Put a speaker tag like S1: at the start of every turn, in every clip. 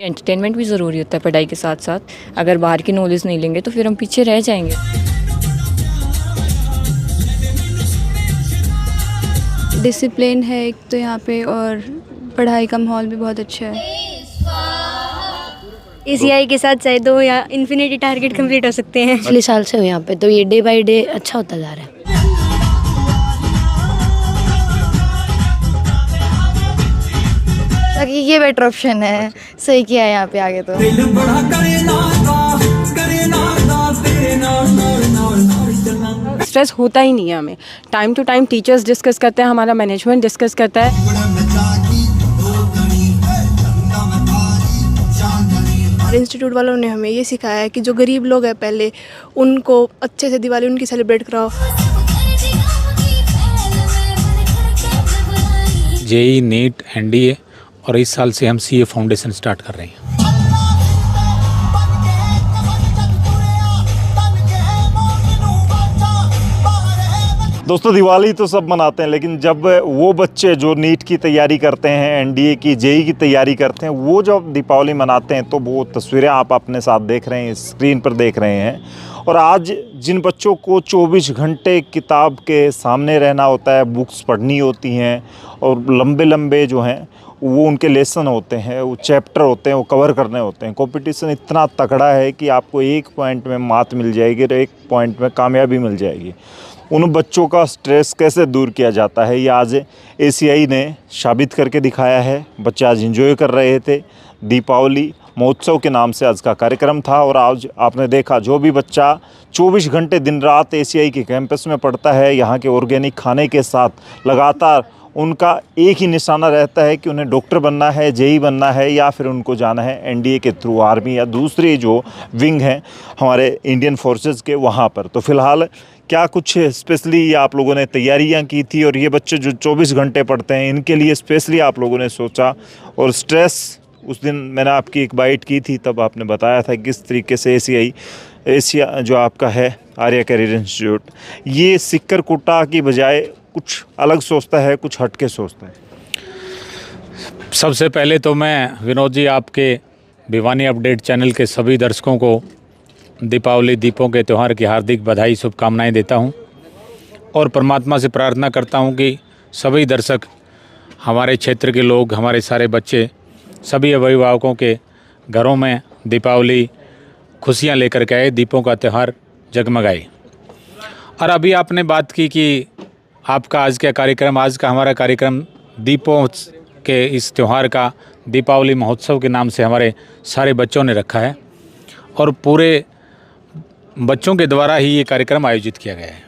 S1: Entertainment भी ज़रूरी होता है पढ़ाई के साथ साथ। अगर बाहर की नॉलेज नहीं लेंगे तो फिर हम पीछे रह जाएंगे।
S2: डिसिप्लिन है एक तो यहाँ पे, और पढ़ाई का माहौल भी बहुत अच्छा है।
S3: एसीआई के साथ चाहे 2 या इन्फिनिटी टारगेट कंप्लीट हो सकते हैं।
S4: पिछले साल से हूँ यहाँ पे, तो ये डे बाय डे अच्छा होता जा रहा है।
S5: ताकि ये बेटर ऑप्शन है, सही किया है यहाँ पे आगे तो।
S6: स्ट्रेस होता ही नहीं है हमें। Time to time teachers discuss करते हैं, हमारा मैनेजमेंट डिस्कस करता है।
S2: इंस्टीट्यूट वालों ने हमें ये सिखाया है कि जो गरीब लोग हैं पहले उनको अच्छे से दिवाली उनकी सेलिब्रेट कराओ।
S7: जेई, नीट, एनडीए और इस साल से हम सीए फाउंडेशन स्टार्ट कर रहे हैं।
S8: दोस्तों, दिवाली तो सब मनाते हैं, लेकिन जब वो बच्चे जो नीट की तैयारी करते हैं, एनडीए की, जेई की तैयारी करते हैं, वो जब दीपावली मनाते हैं तो वो तस्वीरें आप अपने साथ देख रहे हैं, स्क्रीन पर देख रहे हैं। और आज जिन बच्चों को 24 घंटे किताब के सामने रहना होता है, बुक्स पढ़नी होती हैं और लंबे लंबे जो हैं वो उनके लेसन होते हैं, वो चैप्टर होते हैं, वो कवर करने होते हैं। कंपटीशन इतना तगड़ा है कि आपको एक पॉइंट में मात मिल जाएगी और एक पॉइंट में कामयाबी मिल जाएगी। उन बच्चों का स्ट्रेस कैसे दूर किया जाता है, ये आज एसीआई ने साबित करके दिखाया है। बच्चे आज एंजॉय कर रहे थे। दीपावली महोत्सव के नाम से आज का कार्यक्रम था और आज आपने देखा जो भी बच्चा 24 घंटे दिन रात एसीआई के कैंपस में पढ़ता है, यहाँ के ऑर्गेनिक खाने के साथ लगातार उनका एक ही निशाना रहता है कि उन्हें डॉक्टर बनना है, जेई बनना है, या फिर उनको जाना है एनडीए के थ्रू आर्मी या दूसरी जो विंग हैं हमारे इंडियन फोर्सेस के, वहाँ पर। तो फ़िलहाल क्या कुछ स्पेशली आप लोगों ने तैयारियां की थी, और ये बच्चे जो 24 घंटे पढ़ते हैं इनके लिए स्पेशली आप लोगों ने सोचा, और स्ट्रेस उस दिन मैंने आपकी एक बाइट की थी तब आपने बताया था किस तरीके से एशिया जो आपका है आर्या करियर इंस्टीट्यूट, ये सिक्कर कुटा की बजाय कुछ अलग सोचता है, कुछ हट के सोचता है।
S7: सबसे पहले तो मैं विनोद जी आपके भिवानी अपडेट चैनल के सभी दर्शकों को दीपावली दीपों के त्यौहार की हार्दिक बधाई, शुभकामनाएं देता हूं और परमात्मा से प्रार्थना करता हूं कि सभी दर्शक, हमारे क्षेत्र के लोग, हमारे सारे बच्चे, सभी अभिभावकों के घरों में दीपावली खुशियां लेकर के आए, दीपों का त्यौहार जगमगाए। और अभी आपने बात की कि आपका आज का कार्यक्रम, आज का हमारा कार्यक्रम दीपों के इस त्यौहार का दीपावली महोत्सव के नाम से हमारे सारे बच्चों ने रखा है और पूरे बच्चों के द्वारा ही ये कार्यक्रम आयोजित किया गया है।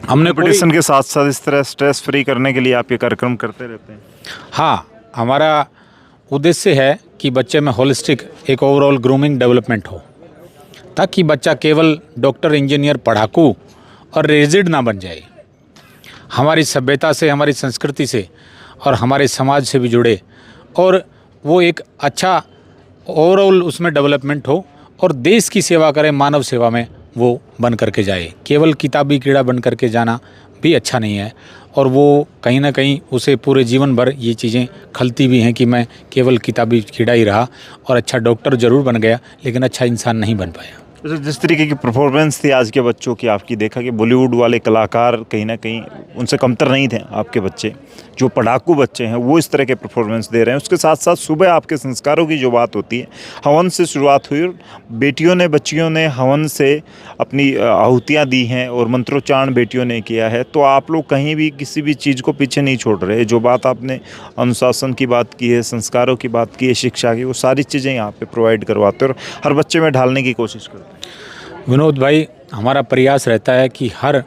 S7: हमने
S8: कंपटीशन के साथ साथ इस तरह स्ट्रेस फ्री करने के लिए आप ये कार्यक्रम करते रहते हैं?
S7: हाँ, हमारा उद्देश्य है कि बच्चे में होलिस्टिक एक ओवरऑल ग्रूमिंग डेवलपमेंट हो, ताकि बच्चा केवल डॉक्टर, इंजीनियर, पढ़ाकू और रिजिड ना बन जाए। हमारी सभ्यता से, हमारी संस्कृति से और हमारे समाज से भी जुड़े और वो एक अच्छा ओवरऑल उसमें डेवलपमेंट हो और देश की सेवा करे, मानव सेवा में वो बन करके जाए। केवल किताबी कीड़ा बन करके जाना भी अच्छा नहीं है और वो कहीं ना कहीं उसे पूरे जीवन भर ये चीज़ें खलती भी हैं कि मैं केवल किताबी कीड़ा ही रहा और अच्छा डॉक्टर ज़रूर बन गया लेकिन अच्छा इंसान नहीं बन पाया।
S8: जिस तरीके की परफॉर्मेंस थी आज के बच्चों की, आपकी देखा कि बॉलीवुड वाले कलाकार कहीं ना कहीं उनसे कमतर नहीं थे। आपके बच्चे जो पढ़ाकू बच्चे हैं वो इस तरह के परफॉर्मेंस दे रहे हैं। उसके साथ साथ सुबह आपके संस्कारों की जो बात होती है, हवन से शुरुआत हुई और बेटियों ने, बच्चियों ने हवन से अपनी आहुतियाँ दी हैं और मंत्रोच्चारण बेटियों ने किया है। तो आप लोग कहीं भी किसी भी चीज़ को पीछे नहीं छोड़ रहे। जो बात आपने अनुशासन की बात की है, संस्कारों की बात की है, शिक्षा की, वो सारी चीज़ें यहाँ पर प्रोवाइड करवाते और हर बच्चे में ढालने की कोशिश करते हैं।
S7: विनोद भाई, हमारा प्रयास रहता है कि हर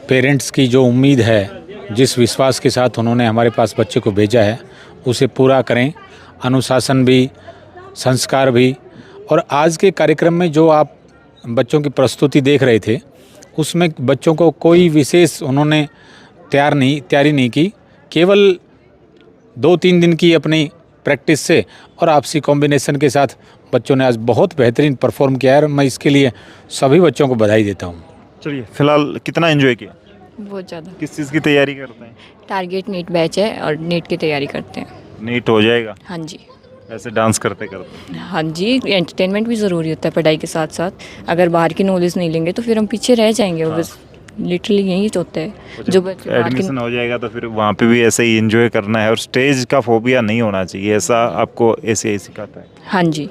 S7: पेरेंट्स की जो उम्मीद है, जिस विश्वास के साथ उन्होंने हमारे पास बच्चे को भेजा है, उसे पूरा करें। अनुशासन भी, संस्कार भी। और आज के कार्यक्रम में जो आप बच्चों की प्रस्तुति देख रहे थे, उसमें बच्चों को कोई विशेष उन्होंने तैयारी नहीं की। केवल 2-3 दिन की अपनी प्रैक्टिस से और आपसी कॉम्बिनेशन के साथ बच्चों ने आज बहुत बेहतरीन परफॉर्म किया है। मैं इसके लिए सभी बच्चों को बधाई देता हूँ।
S8: चलिए, फिलहाल कितना एंजॉय किया?
S1: बहुत ज़्यादा।
S8: किस चीज़ की तैयारी करते हैं?
S1: टारगेट नीट बैच है और नीट की तैयारी करते हैं।
S8: नीट हो जाएगा?
S1: हाँ जी।
S8: ऐसे डांस करते करते?
S1: हाँ जी, एंटरटेनमेंट भी ज़रूरी होता है पढ़ाई के साथ साथ। अगर बाहर की नॉलेज नहीं लेंगे तो फिर हम पीछे रह जाएंगे। और बस लिटरली यही होता है जो बच्चे बाहर की।
S8: एडमिशन हो जाएगा तो फिर वहाँ पे भी ऐसे ही एंजॉय करना है और स्टेज का फोबिया नहीं होना चाहिए, ऐसा आपको ऐसे सिखाता है?
S1: हाँ जी,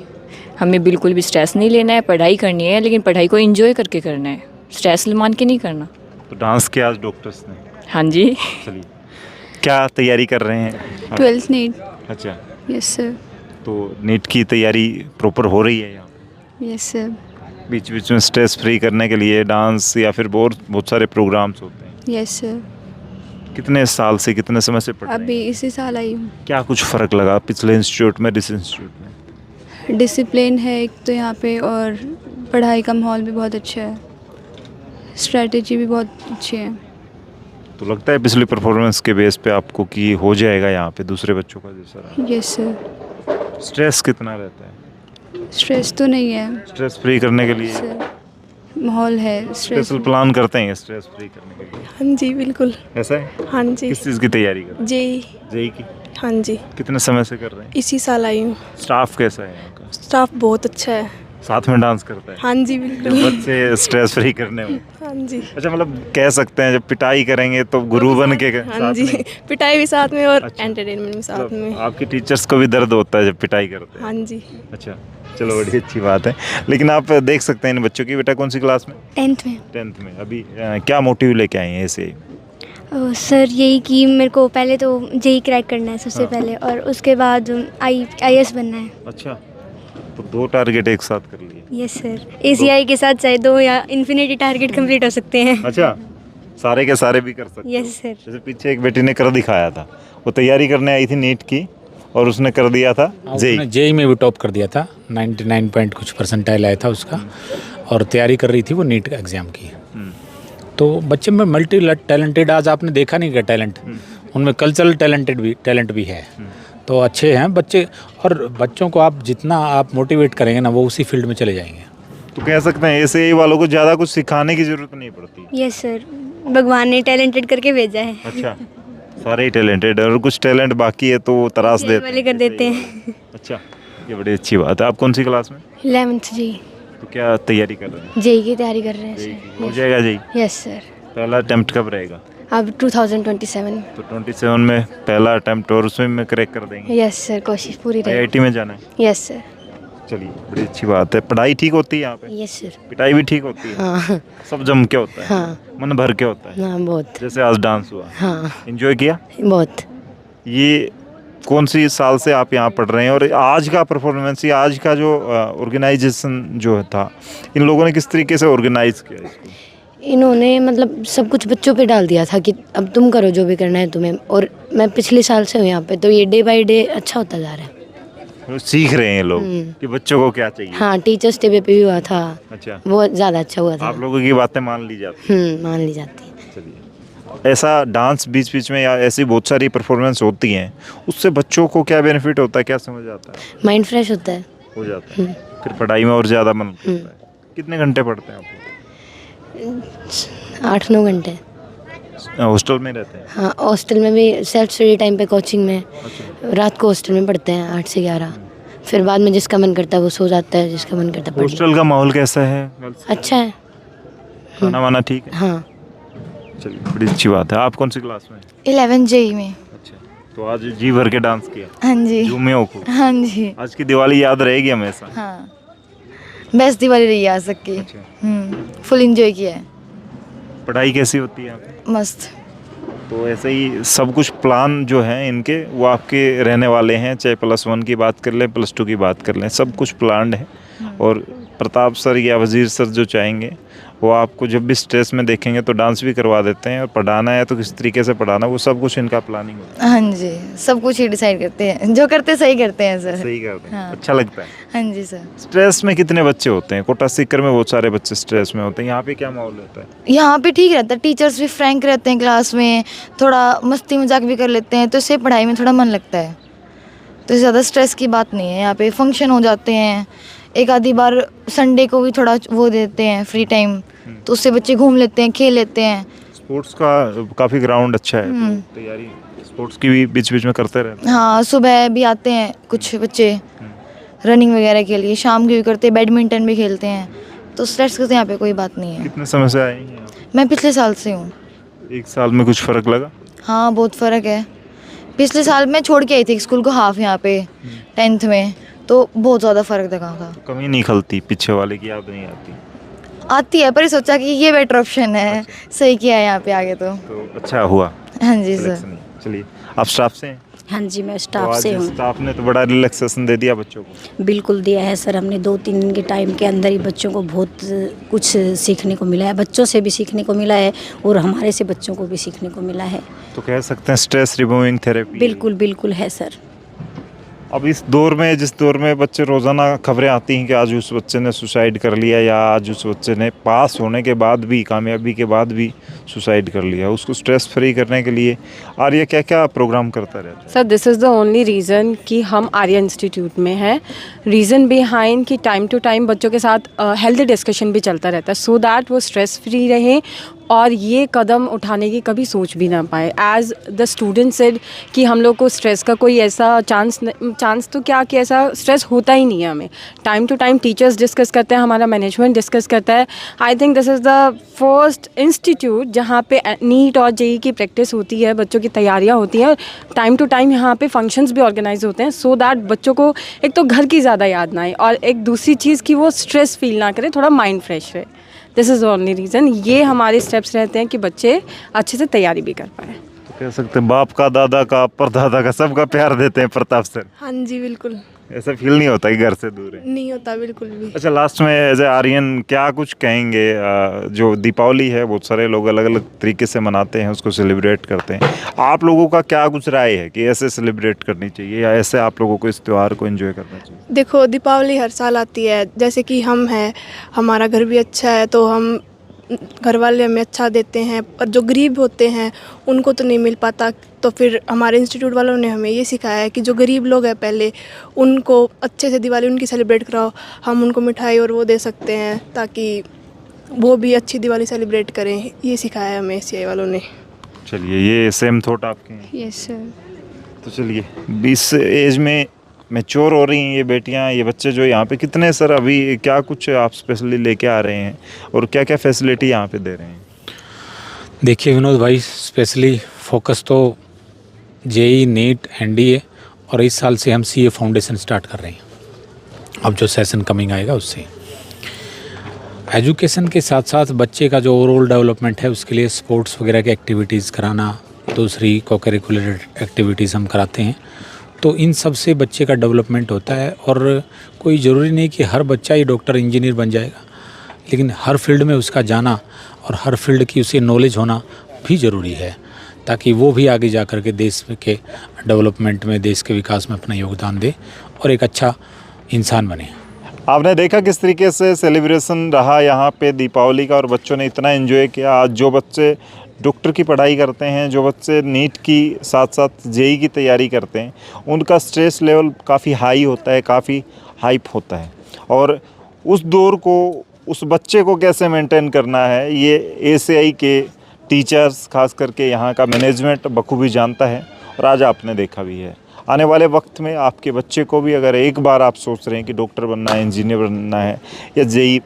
S1: हमें बिल्कुल भी स्ट्रेस नहीं लेना है, पढ़ाई करनी है, लेकिन पढ़ाई को एंजॉय करके करना है, स्ट्रेस मान के नहीं करना।
S8: तो डांस किया आज डॉक्टर्स ने?
S1: हाँ जी।
S8: चलिए, क्या तैयारी कर रहे हैं?
S2: 12th NEET.
S8: अच्छा,
S2: यस सर।
S8: तो नीट की तैयारी प्रॉपर हो रही है यहाँ पे?
S2: Yes sir.
S8: बीच बीच में स्ट्रेस फ्री करने के लिए डांस या फिर बहुत सारे प्रोग्राम्स होते हैं।
S2: Yes sir.
S8: कितने साल से, कितने समय से पढ़ रहे हैं?
S2: अभी इसी साल आई हूँ।
S8: क्या कुछ फ़र्क लगा पिछले इंस्टीट्यूट में इस इंस्टीट्यूट में?
S2: डिसिप्लिन है एक तो यहाँ पे, और पढ़ाई का माहौल भी बहुत अच्छा है, स्ट्रेटजी भी बहुत अच्छी है।
S8: तो लगता है पिछली परफॉर्मेंस के बेस पे आपको कि हो जाएगा यहाँ पे दूसरे बच्चों का जैसा रहा?
S2: Yes sir.
S8: स्ट्रेस कितना रहता है?
S2: स्ट्रेस तो नहीं है
S8: स्ट्रेस फ्री करने के लिए
S2: सर, माहौल है स्ट्रेस।
S8: स्पेशल प्लान करते हैं स्ट्रेस फ्री करने के लिए?
S2: हाँ जी बिल्कुल।
S8: ऐसा है?
S2: हाँ जी।
S8: किस चीज़ की तैयारी कर रहे हैं?
S2: जेई।
S8: की?
S2: हाँ जी,
S8: कितने समय से कर रहे हैं?
S2: इसी साल आई हूँ।
S8: स्टाफ कैसा है यहाँ का?
S2: स्टाफ बहुत अच्छा है।
S8: साथ में डांस करता है?
S2: हाँ जी बिल्कुल।
S8: बच्चे स्ट्रेस फ्री करने में?
S2: हाँ जी।
S8: अच्छा, मतलब कह सकते हैं जब पिटाई करेंगे तो गुरु बन के
S2: हाँ
S8: साथ
S2: जी,
S8: में?
S2: पिटाई भी साथ में और
S8: अच्छा।
S2: एंटरटेनमेंट भी साथ
S8: मतलब
S2: में।
S8: आपकी टीचर्स को भी दर्द होता है जब पिटाई करते हैं?
S2: हाँ जी।
S8: अच्छा, चलो बड़ी अच्छी बात है। लेकिन आप देख सकते हैं इन बच्चों की, बेटा कौन सी क्लास में?
S3: 10th में।
S8: 10th में। अभी क्या मोटिव लेके आए हैं ऐसे?
S3: सर यही कि मेरे को पहले तो जेई क्रैक करना है सबसे पहले, और उसके बाद आईएएस बनना है।
S8: अच्छा, तो 2 टारगेट एक साथ कर लिए?
S3: Yes sir. एसीआई के साथ चाहे 2 या इन्फिनिटी टारगेट कंप्लीट हो सकते हैं।
S8: अच्छा, सारे के सारे भी कर सकते हो?
S3: Yes sir.
S8: जैसे पीछे एक बेटी ने कर दिखाया था, वो तैयारी करने आई थी नीट की और उसने कर दिया था जेई।
S7: जेई में भी टॉप कर दिया था, 99 पॉइंट कुछ परसेंटाइल आया था उसका, और तैयारी कर रही थी वो नीट एग्ज़ाम की। तो बच्चे में मल्टी टैलेंटेड, आज आपने देखा नहीं क्या टैलेंट, उनमें कल्चरल टैलेंट भी है, तो अच्छे हैं बच्चे। और बच्चों को आप जितना आप मोटिवेट करेंगे ना, वो उसी फील्ड में चले जाएंगे।
S8: तो कह सकते हैं ऐसे ही वालों को ज़्यादा कुछ सिखाने की ज़रूरत नहीं पड़ती?
S3: यस सर, भगवान ने टैलेंटेड करके भेजा है।
S8: अच्छा, सारे ही टैलेंटेड है और कुछ टैलेंट बाकी है तो वो तराश
S3: जेई
S8: देते
S3: वाले कर देते हैं।
S8: अच्छा, ये बड़ी अच्छी बात है। आप कौन सी क्लास में?
S4: 11th जी।
S8: तो क्या तैयारी कर रहे हैं?
S4: जेई की तैयारी कर रहे हैं
S8: जेई
S4: सर।
S8: की? हो जाएगा जेई?
S4: Yes sir.
S8: पहला अटेम्प्ट कब रहेगा?
S4: अब 2027।
S8: तो 27 में पहला अटेम्प्ट, और उसमें में क्रैक कर देंगे?
S4: यस सर, कोशिश पूरी रहेगी।
S8: आईआईटी में जाना है?
S4: Yes sir.
S8: चलिए, बड़ी अच्छी बात है। पढ़ाई ठीक होती है यहाँ पे?
S4: Yes sir.
S8: पिटाई भी ठीक होती है?
S4: हाँ
S8: सब जम के होता है?
S4: हाँ
S8: मन भर के होता है?
S4: हाँ, बहुत।
S8: जैसे आज डांस हुआ,
S4: हाँ
S8: एंजॉय किया?
S4: बहुत।
S8: ये कौन सी साल से आप यहाँ पढ़ रहे हैं, और आज का परफॉर्मेंस या आज का जो ऑर्गेनाइजेशन जो था, इन लोगों ने किस तरीके से ऑर्गेनाइज किया इसको?
S4: इन्होंने मतलब सब कुछ बच्चों पे डाल दिया था कि अब तुम करो जो भी करना है तुम्हें। और मैं पिछले साल से हूँ यहाँ पे, तो ये डे बाय डे अच्छा होता जा रहा है।
S8: वो सीख रहे हैं लोग कि बच्चों को क्या चाहिए।
S4: हाँ, टीचर्स डे पे भी हुआ था,
S8: अच्छा,
S4: वो ज़्यादा अच्छा हुआ था।
S8: आप लोगों की बातें मान ली जाती
S4: मान ली जाती है।
S8: है? चलिए, ऐसा डांस बीच बीच में या ऐसी बहुत सारी परफॉर्मेंस होती हैं, उससे बच्चों को क्या बेनिफिट होता है, क्या समझ आता है?
S4: माइंड फ्रेश होता है।
S8: हो जाता है, फिर पढ़ाई में और ज़्यादा मन करता है। कितने घंटे पढ़ते हैं आप?
S4: 8-9 घंटे।
S8: हॉस्टल में रहते हैं?
S4: हाँ, हॉस्टल में भी सेल्फ स्टडी टाइम पे कोचिंग में। रात को हॉस्टल में पढ़ते हैं 8 से 11। फिर बाद में जिसका मन करता है वो सो जाता है, जिसका मन करता है पढ़
S8: हॉस्टल का माहौल कैसा है?
S4: लेता। अच्छा है।
S8: खाना वाना ठीक है?
S4: हाँ।
S8: चलिए, बड़ी अच्छी बात है। आप कौन सी क्लास में?
S5: 11 जेई में।
S8: अच्छा, तो आज जी भर के डांस किया?
S5: हाँ जी।
S8: झूमे हो खूब?
S5: हाँ जी।
S8: आज की दिवाली याद रहेगी हमेशा?
S5: हाँ, बेस्ट दिवाली रही आज तक की।
S8: अच्छा,
S5: फुल एंजॉय किया है।
S8: पढ़ाई कैसी होती है यहाँ पे?
S5: मस्त।
S8: तो ऐसे ही सब कुछ प्लान जो हैं इनके, वो आपके रहने वाले हैं, चाहे +1 की बात कर लें, +2 की बात कर लें, सब कुछ प्लान्ड है। और प्रताप सर या वजीर सर जो चाहेंगे वो आपको जब भी स्ट्रेस में देखेंगे तो डांस भी करवा देते हैं, और पढ़ाना है तो किस तरीके से पढ़ाना, वो सब कुछ इनका प्लानिंग होता
S5: हाँ जी, सब कुछ ही डिसाइड करते हैं, जो करते सही करते हैं
S8: है।
S5: सर।
S8: सही करते हैं,
S5: हाँ।
S8: अच्छा लगता है।
S5: हाँ जी सर।
S8: स्ट्रेस में कितने बच्चे होते हैं? कोटा सीकर में बहुत सारे बच्चे स्ट्रेस में होते हैं, यहाँ पे क्या माहौल रहता है?
S5: यहाँ पे ठीक रहता है, टीचर्स भी फ्रैंक रहते हैं, क्लास में थोड़ा मस्ती मजाक भी कर लेते हैं, तो इससे पढ़ाई में थोड़ा मन लगता है। तो ज़्यादा स्ट्रेस की बात नहीं है। यहाँ पे फंक्शन हो जाते हैं, एक आधी बार संडे को भी थोड़ा वो देते हैं फ्री टाइम, तो उससे बच्चे घूम लेते हैं, खेल लेते हैं।
S8: स्पोर्ट्स का काफ़ी ग्राउंड अच्छा है, तो तैयारी स्पोर्ट्स की भी बीच बीच में करते रहते हैं।
S5: हाँ, सुबह भी आते हैं कुछ बच्चे रनिंग वगैरह के लिए, शाम की भी करते हैं, बैडमिंटन भी खेलते हैं, तो स्ट्रेस का तो यहाँ पे कोई बात नहीं है।
S8: कितने समय से आए हैं आप?
S5: मैं पिछले साल से हूँ।
S8: एक साल में कुछ फ़र्क लगा?
S5: हाँ, बहुत फ़र्क है। पिछले साल मैं छोड़ के आई थी स्कूल को हाफ यहाँ पे 10th में, तो बहुत ज़्यादा फ़र्क लगा था।
S8: कमी नहीं खलती, पीछे वाले की याद नहीं आती?
S5: आती है, पर सोचा कि ये बेटर ऑप्शन है, सही किया है यहाँ पे आगे तो
S8: अच्छा हुआ
S5: हाँ जी सर।
S8: सिलेक्शन। चलिए, आप स्टाफ से हैं?
S9: हाँ जी, मैं
S8: तो
S9: स्टाफ
S8: आज
S9: से हूँ।
S8: स्टाफ ने तो बड़ा रिलैक्सेशन दे दिया बच्चों को।
S9: बिल्कुल दिया है सर, हमने 2-3 दिन के टाइम के अंदर ही बच्चों को बहुत कुछ सीखने को मिला है, बच्चों से भी सीखने को मिला है और हमारे से बच्चों को भी सीखने को मिला है।
S8: तो कह सकते हैं स्ट्रेस रिमूविंग थेरेपी।
S9: बिल्कुल बिल्कुल है सर।
S8: अब इस दौर में, जिस दौर में बच्चे रोज़ाना खबरें आती हैं कि आज उस बच्चे ने सुसाइड कर लिया या आज उस बच्चे ने पास होने के बाद भी, कामयाबी के बाद भी सुसाइड कर लिया, उसको स्ट्रेस फ्री करने के लिए आर्या क्या क्या प्रोग्राम करता रहता है?
S6: Sir this is the only reason कि हम आर्या इंस्टीट्यूट में हैं। रीज़न बिहाइंड कि टाइम टू टाइम बच्चों के साथ हेल्दी डिस्कशन भी चलता रहता है, सो दैट वो स्ट्रेस फ्री रहें और ये कदम उठाने की कभी सोच भी ना पाए। एज द स्टूडेंट सेड कि हम लोग को स्ट्रेस का कोई ऐसा चांस तो क्या कि ऐसा स्ट्रेस होता ही नहीं है हमें। Time to time teachers discuss करते हैं, हमारा मैनेजमेंट डिस्कस करता है। I think this is the first institute जहाँ पे नीट और जेई की प्रैक्टिस होती है, बच्चों की तैयारियाँ होती हैं, टाइम टू टाइम यहाँ पे फंक्शंस भी ऑर्गेनाइज होते हैं, सो दैट बच्चों को एक तो घर की ज़्यादा याद ना आए और एक दूसरी चीज़ कि वो स्ट्रेस फील ना करे, थोड़ा माइंड फ्रेश रहे। This is only reason. ये हमारे स्टेप्स रहते हैं कि बच्चे अच्छे से तैयारी भी कर पाएँ।
S8: तो कह सकते हैं बाप का, दादा का, परदादा का, सबका प्यार देते हैं प्रताप सर।
S2: हाँ जी बिल्कुल।
S8: ऐसा फील नहीं होता कि घर से दूर है?
S2: नहीं होता बिल्कुल भी।
S8: अच्छा, लास्ट में एज ए आर्यन क्या कुछ कहेंगे? जो दीपावली है बहुत सारे लोग अलग अलग तरीके से मनाते हैं, उसको सेलिब्रेट करते हैं, आप लोगों का क्या कुछ राय है कि ऐसे सेलिब्रेट करनी चाहिए या ऐसे आप लोगों को इस त्यौहार को एंजॉय करना चाहिए?
S2: देखो, दीपावली हर साल आती है, जैसे कि हम हैं, हमारा घर भी अच्छा है तो हम घर वाले हमें अच्छा देते हैं, और जो गरीब होते हैं उनको तो नहीं मिल पाता, तो फिर हमारे इंस्टीट्यूट वालों ने हमें ये सिखाया है कि जो गरीब लोग हैं पहले उनको अच्छे से दिवाली उनकी सेलिब्रेट कराओ, हम उनको मिठाई और वो दे सकते हैं ताकि वो भी अच्छी दिवाली सेलिब्रेट करें, ये सिखाया है हमें सीआई वालों ने।
S8: चलिए, ये सेम थॉट आपके हैं?
S3: Yes sir.
S8: तो चलिए, 20 एज में मैच्योर हो रही हैं ये बेटियां, ये बच्चे जो यहाँ पे कितने सर अभी क्या कुछ आप स्पेशली लेके आ रहे हैं और क्या क्या फैसिलिटी यहाँ पे दे रहे हैं?
S7: देखिए विनोद भाई, स्पेशली फोकस तो जेई, नीट, एनडीए और इस साल से हम सीए फाउंडेशन स्टार्ट कर रहे हैं। अब जो सेशन कमिंग आएगा उससे एजुकेशन के साथ साथ बच्चे का जो ओवरऑल डेवलपमेंट है उसके लिए स्पोर्ट्स वगैरह की एक्टिविटीज़ कराना, दूसरी को करिकुलर एक्टिविटीज़ हम कराते हैं, तो इन सब से बच्चे का डेवलपमेंट होता है। और कोई ज़रूरी नहीं कि हर बच्चा ही डॉक्टर इंजीनियर बन जाएगा, लेकिन हर फील्ड में उसका जाना और हर फील्ड की उसे नॉलेज होना भी ज़रूरी है, ताकि वो भी आगे जा कर के देश के डेवलपमेंट में, देश के विकास में अपना योगदान दे और एक अच्छा इंसान बने।
S8: आपने देखा किस तरीके से सेलिब्रेशन रहा यहाँ पे दीपावली का और बच्चों ने इतना एंजॉय किया। आज जो बच्चे डॉक्टर की पढ़ाई करते हैं, जो बच्चे नीट की साथ साथ जेई की तैयारी करते हैं, उनका स्ट्रेस लेवल काफ़ी हाई होता है, काफ़ी हाइप होता है, और उस दौर को, उस बच्चे को कैसे मेंटेन करना है ये एसीआई के टीचर्स, खास करके यहाँ का मैनेजमेंट बखूबी जानता है। और आज आपने देखा भी है, आने वाले वक्त में आपके बच्चे को भी अगर एक बार आप सोच रहे हैं कि डॉक्टर बनना है, इंजीनियर बनना है, या जेई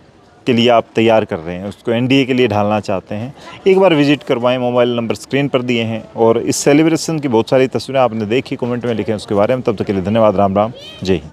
S8: के लिए आप तैयार कर रहे हैं, उसको एनडीए के लिए ढालना चाहते हैं, एक बार विजिट करवाएं। मोबाइल नंबर स्क्रीन पर दिए हैं और इस सेलिब्रेशन की बहुत सारी तस्वीरें आपने देखी, कमेंट में लिखें उसके बारे में। तब तक के लिए धन्यवाद। राम राम, जय हिंद।